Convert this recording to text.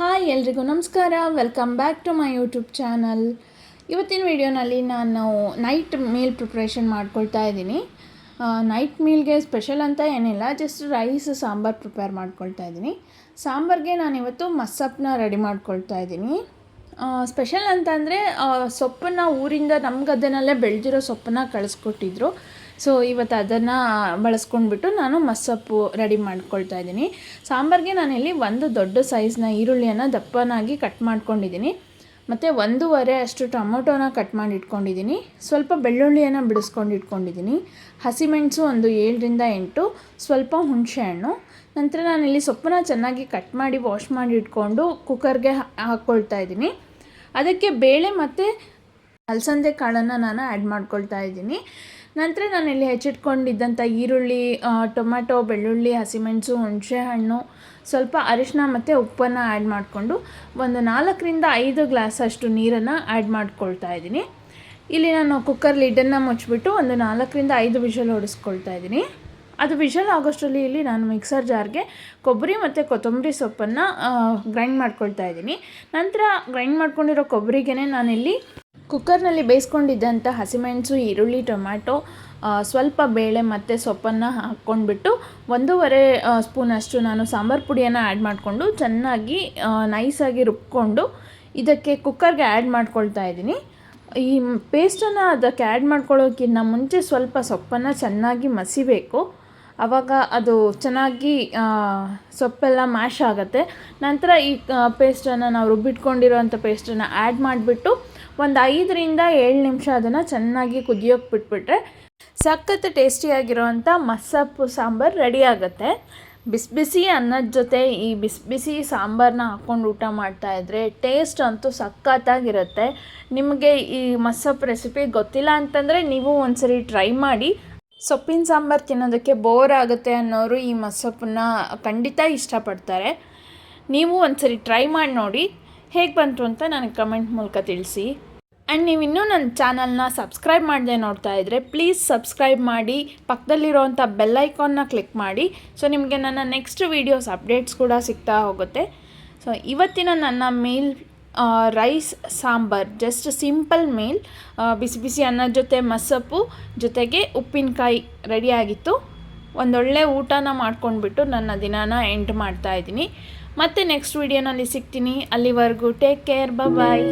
Hi ಎಲ್ರಿಗೂ ನಮಸ್ಕಾರ. Welcome back to my YouTube channel. ಇವತ್ತಿನ ವಿಡಿಯೋನಲ್ಲಿ ನಾನು ನೈಟ್ ಮೀಲ್ ಪ್ರಿಪ್ರೇಷನ್ ಮಾಡ್ಕೊಳ್ತಾ ಇದ್ದೀನಿ. ನೈಟ್ ಮೀಲ್ಗೆ ಸ್ಪೆಷಲ್ ಅಂತ ಏನಿಲ್ಲ, ಜಸ್ಟ್ ರೈಸ್ ಸಾಂಬಾರು ಪ್ರಿಪೇರ್ ಮಾಡ್ಕೊಳ್ತಾ ಇದ್ದೀನಿ. ಸಾಂಬಾರಿಗೆ ನಾನಿವತ್ತು ಮಸ್ಸಪ್ಪನ್ನ ರೆಡಿ ಮಾಡ್ಕೊಳ್ತಾ ಇದ್ದೀನಿ. ಸ್ಪೆಷಲ್ ಅಂತಂದರೆ ಸೊಪ್ಪನ್ನು ಊರಿಂದ ನಮ್ಮ ಗದ್ದೆನಲ್ಲೇ ಬೆಳೆದಿರೋ ಸೊಪ್ಪನ್ನು ಕಳಿಸ್ಕೊಟ್ಟಿದ್ರು. ಸೊ ಇವತ್ತು ಅದನ್ನು ಬಳಸ್ಕೊಂಡ್ಬಿಟ್ಟು ನಾನು ಮಸ್ಸಪ್ಪು ರೆಡಿ ಮಾಡ್ಕೊಳ್ತಾ ಇದ್ದೀನಿ. ಸಾಂಬಾರಿಗೆ ನಾನಿಲ್ಲಿ ಒಂದು ದೊಡ್ಡ ಸೈಜ್ನ ಈರುಳ್ಳಿಯನ್ನು ದಪ್ಪನಾಗಿ ಕಟ್ ಮಾಡ್ಕೊಂಡಿದ್ದೀನಿ. ಮತ್ತು 1.5 ಅಷ್ಟು ಟೊಮೊಟೊನ ಕಟ್ ಮಾಡಿ ಇಟ್ಕೊಂಡಿದ್ದೀನಿ. ಸ್ವಲ್ಪ ಬೆಳ್ಳುಳ್ಳಿಯನ್ನು ಬಿಡಿಸ್ಕೊಂಡು ಇಟ್ಕೊಂಡಿದ್ದೀನಿ. ಹಸಿಮೆಣಸು ಒಂದು 7ರಿಂದ 8, ಸ್ವಲ್ಪ ಹುಣಸೆಹಣ್ಣು. ನಂತರ ನಾನಿಲ್ಲಿ ಸೊಪ್ಪನ್ನ ಚೆನ್ನಾಗಿ ಕಟ್ ಮಾಡಿ ವಾಶ್ ಮಾಡಿ ಇಟ್ಕೊಂಡು ಕುಕ್ಕರ್ಗೆ ಹಾಕ್ಕೊಳ್ತಾ ಇದ್ದೀನಿ. ಅದಕ್ಕೆ ಬೇಳೆ ಮತ್ತು ಅಲಸಂದೆ ಕಾಳನ್ನು ನಾನು ಆ್ಯಡ್ ಮಾಡ್ಕೊಳ್ತಾ ಇದ್ದೀನಿ. ನಂತರ ನಾನಿಲ್ಲಿ ಹೆಚ್ಚಿಟ್ಕೊಂಡಿದ್ದಂಥ ಈರುಳ್ಳಿ, ಟೊಮ್ಯಾಟೊ, ಬೆಳ್ಳುಳ್ಳಿ, ಹಸಿಮೆಣಸು, ಹುಣಸೆಹಣ್ಣು, ಸ್ವಲ್ಪ ಅರಿಶಿನ ಮತ್ತು ಉಪ್ಪನ್ನು ಆ್ಯಡ್ ಮಾಡಿಕೊಂಡು ಒಂದು 4ರಿಂದ 5 ಗ್ಲಾಸ್ ಅಷ್ಟು ನೀರನ್ನು ಆ್ಯಡ್ ಮಾಡ್ಕೊಳ್ತಾ ಇದ್ದೀನಿ. ಇಲ್ಲಿ ನಾನು ಕುಕ್ಕರ್ ಲಿಡ್ಡನ್ನು ಮುಚ್ಚಿಬಿಟ್ಟು ಒಂದು 4ರಿಂದ 5 ವಿಷಲ್ ಹೊಡಿಸ್ಕೊಳ್ತಾ ಇದ್ದೀನಿ. ಅದು ವಿಷಲ್ ಆಗೋಷ್ಟರಲ್ಲಿ ಇಲ್ಲಿ ನಾನು ಮಿಕ್ಸರ್ ಜಾರ್ಗೆ ಕೊಬ್ಬರಿ ಮತ್ತು ಕೊತ್ತಂಬರಿ ಸೊಪ್ಪನ್ನು ಗ್ರೈಂಡ್ ಮಾಡ್ಕೊಳ್ತಾ ಇದ್ದೀನಿ. ನಂತರ ಗ್ರೈಂಡ್ ಮಾಡ್ಕೊಂಡಿರೋ ಕೊಬ್ಬರಿಗೇ ನಾನಿಲ್ಲಿ ಕುಕ್ಕರ್ನಲ್ಲಿ ಬೇಯಿಸ್ಕೊಂಡಿದ್ದಂಥ ಹಸಿಮೆಣಸು, ಈರುಳ್ಳಿ, ಟೊಮ್ಯಾಟೊ, ಸ್ವಲ್ಪ ಬೇಳೆ ಮತ್ತು ಸೊಪ್ಪನ್ನು ಹಾಕ್ಕೊಂಡ್ಬಿಟ್ಟು 1.5 ಸ್ಪೂನಷ್ಟು ನಾನು ಸಾಂಬಾರು ಪುಡಿಯನ್ನು ಆ್ಯಡ್ ಮಾಡಿಕೊಂಡು ಚೆನ್ನಾಗಿ ನೈಸಾಗಿ ರುಬ್ಕೊಂಡು ಇದಕ್ಕೆ ಕುಕ್ಕರ್ಗೆ ಆ್ಯಡ್ ಮಾಡ್ಕೊಳ್ತಾ ಇದ್ದೀನಿ. ಈ ಪೇಸ್ಟನ್ನು ಅದಕ್ಕೆ ಆ್ಯಡ್ ಮಾಡ್ಕೊಳ್ಳೋಕ್ಕಿಂತ ಮುಂಚೆ ಸ್ವಲ್ಪ ಸೊಪ್ಪನ್ನು ಚೆನ್ನಾಗಿ ಮಸಿಬೇಕು. ಆವಾಗ ಅದು ಚೆನ್ನಾಗಿ ಸೊಪ್ಪೆಲ್ಲ ಮ್ಯಾಶ್ ಆಗುತ್ತೆ. ನಂತರ ಈ ಪೇಸ್ಟನ್ನು ನಾವು ರುಬ್ಬಿಟ್ಕೊಂಡಿರೋವಂಥ ಪೇಸ್ಟನ್ನು ಆ್ಯಡ್ ಮಾಡಿಬಿಟ್ಟು ಒಂದು 5ರಿಂದ 7 ನಿಮಿಷ ಅದನ್ನು ಚೆನ್ನಾಗಿ ಕುದಿಯೋಕ್ಕೆ ಬಿಟ್ಬಿಟ್ರೆ ಸಖತ್ ಟೇಸ್ಟಿಯಾಗಿರೋವಂಥ ಮಸ್ಸಪ್ಪು ಸಾಂಬಾರು ರೆಡಿ ಆಗುತ್ತೆ. ಬಿಸಿ ಬಿಸಿ ಅನ್ನದ ಜೊತೆ ಈ ಬಿಸಿ ಬಿಸಿ ಸಾಂಬಾರನ್ನ ಹಾಕ್ಕೊಂಡು ಊಟ ಮಾಡ್ತಾಯಿದ್ರೆ ಟೇಸ್ಟ್ ಅಂತೂ ಸಖತ್ತಾಗಿರುತ್ತೆ. ನಿಮಗೆ ಈ ಮಸ್ಸಪ್ಪು ರೆಸಿಪಿ ಗೊತ್ತಿಲ್ಲ ಅಂತಂದರೆ ನೀವು ಒಂದ್ಸರಿ ಟ್ರೈ ಮಾಡಿ. ಸೊಪ್ಪಿನ ಸಾಂಬಾರು ತಿನ್ನೋದಕ್ಕೆ ಬೋರ್ ಆಗುತ್ತೆ ಅನ್ನೋರು ಈ ಮಸ್ಸಪ್ಪನ್ನ ಖಂಡಿತ ಇಷ್ಟಪಡ್ತಾರೆ. ನೀವು ಒಂದ್ಸರಿ ಟ್ರೈ ಮಾಡಿ ನೋಡಿ, ಹೇಗೆ ಬಂತು ಅಂತ ನನಗೆ ಕಮೆಂಟ್ ಮೂಲಕ ತಿಳಿಸಿ. ಆ್ಯಂಡ್ ನೀವು ಇನ್ನೂ ನನ್ನ ಚಾನಲ್ನ ಸಬ್ಸ್ಕ್ರೈಬ್ ಮಾಡದೆ ನೋಡ್ತಾ ಇದ್ದರೆ ಪ್ಲೀಸ್ ಸಬ್ಸ್ಕ್ರೈಬ್ ಮಾಡಿ, ಪಕ್ಕದಲ್ಲಿರೋವಂಥ ಬೆಲ್ ಐಕಾನ್ನ ಕ್ಲಿಕ್ ಮಾಡಿ. ಸೊ ನಿಮಗೆ ನನ್ನ ನೆಕ್ಸ್ಟ್ ವೀಡಿಯೋಸ್ ಅಪ್ಡೇಟ್ಸ್ ಕೂಡ ಸಿಗ್ತಾ ಹೋಗುತ್ತೆ. ಸೊ ಇವತ್ತಿನ ನನ್ನ meal rice sambar, just simple meal. ಬಿಸಿ ಬಿಸಿ ಅನ್ನದ ಜೊತೆ ಮಸ್ಸಪ್ಪು ಜೊತೆಗೆ ಉಪ್ಪಿನಕಾಯಿ ರೆಡಿಯಾಗಿತ್ತು. ಒಂದೊಳ್ಳೆ ಊಟನ ಮಾಡ್ಕೊಂಡ್ಬಿಟ್ಟು ನನ್ನ ದಿನಾನ ಎಂಡ್ ಮಾಡ್ತಾಯಿದ್ದೀನಿ. ಮತ್ತೆ ನೆಕ್ಸ್ಟ್ ವೀಡಿಯೋನಲ್ಲಿ ಸಿಗ್ತೀನಿ. ಅಲ್ಲಿವರೆಗೂ ಟೇಕ್ ಕೇರ್, ಬಾಯ್.